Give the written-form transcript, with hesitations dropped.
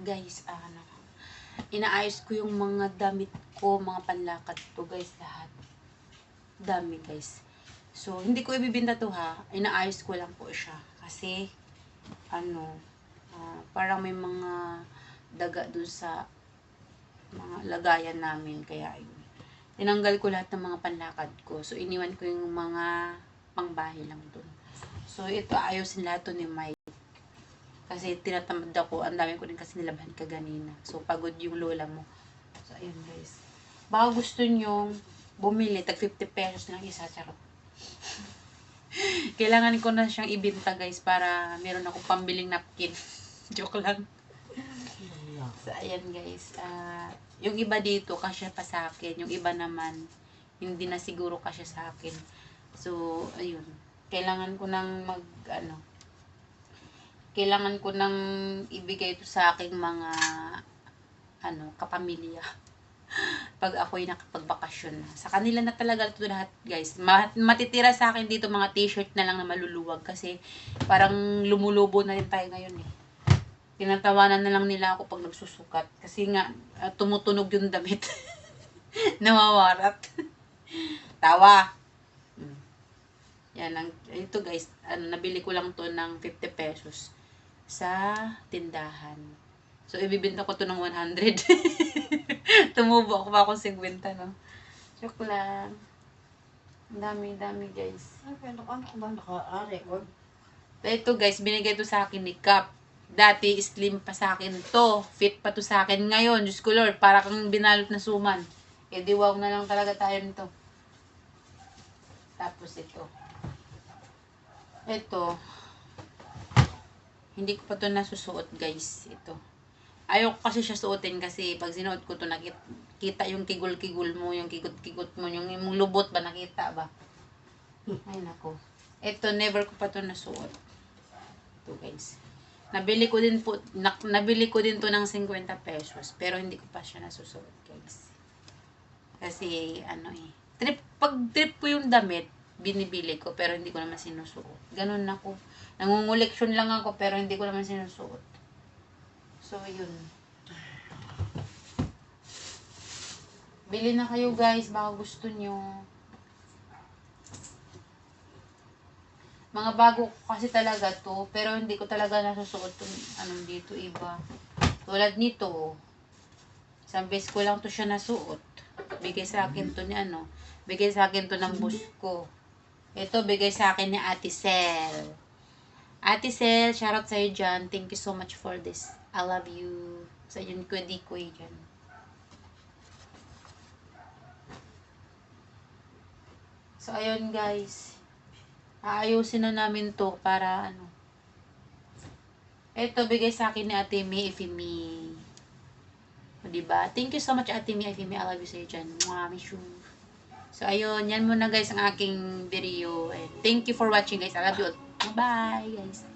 guys, inaayos ko yung mga damit ko, mga panlakad to guys, lahat. Dami guys. So, hindi ko ibibinta to ha. Inaayos ko lang po siya. Kasi, parang may mga daga dun sa mga lagayan namin. Kaya, ayun. Tinanggal ko lahat ng mga panlakad ko. So, iniwan ko yung mga pangbahay lang dun. So, ito, ayusin lahat to ni Mike. Kasi tinatamad ako. Ang dami ko din kasi nilabahan kaganina. So, pagod yung lola mo. So, ayun guys. Baka gusto nyong bumili. Tag 50 pesos lang isa. Charot. Kailangan ko na siyang ibinta guys. Para meron ako pambiling napkin. Joke lang. So, ayan guys. Yung iba dito, kasya pa sa akin. Yung iba naman, hindi na siguro kasya sa akin. So, ayun. Kailangan ko nang kailangan ko nang ibigay ito sa aking mga kapamilya. Pag ako'y nakapagbakasyon na. Sa kanila na talaga ito lahat, guys. Matitira sa akin dito mga t-shirt na lang na maluluwag kasi parang lumulubo na rin tayo ngayon eh. Tinatawanan na lang nila ako pag nagsusukat kasi nga tumutunog yung damit. Nawawarat. Tawa. Yan, ito guys, nabili ko lang to ng 50 pesos sa tindahan. So, ibibenta ko to ng 100. Tumubo ako pa akong 50, no? Joke lang. Dami guys. Ano ko ba naka-record? Ito guys, binigay to sa akin ni Cap. Dati, slim pa sa akin to. Fit pa to sa akin. Ngayon, Diyos ko Lord, para kang binalot na suman. E di wow na lang talaga tayo nito. Tapos ito. Ito. Hindi ko pa to nasusuot guys. Ito. Ayoko kasi siya suotin kasi pag sinuot ko to, nakita yung kigul-kigul mo, yung kigot-kigot mo, yung lubot ba, nakita ba? Ay nako. Ito, never ko pa to nasuot. Ito guys. Nabili ko din to ng 50 pesos. Pero hindi ko pa siya nasusuot, guys. Kasi, pag trip ko yung damit, binibili ko, pero hindi ko naman sinusuot. Ganun ako. Nangunguleksyon lang ako, pero hindi ko naman sinusuot. So, yun. Bili na kayo, guys. Baka gusto nyo. Mga bago ko kasi talaga to, pero hindi ko talaga nasusuot itong dito iba. Tulad nito, isang beses ko lang to siya nasuot. Bigay sa akin to bigay sa akin to ng boss ko. Ito, bigay sa akin ni Ate Sel. Ate Sel, shoutout sa'yo dyan. Thank you so much for this. I love you. Sa yun ko, di ko dyan. So, ayun guys. Aayusin na namin to para Ito, bigay sa akin ni Ate May Ifimi. O, diba? Thank you so much, Ate May Ifimi. I love you sa'yo dyan. Miss you. So, ayun. Yan muna guys ang aking video. And thank you for watching guys. I love you all. Bye guys.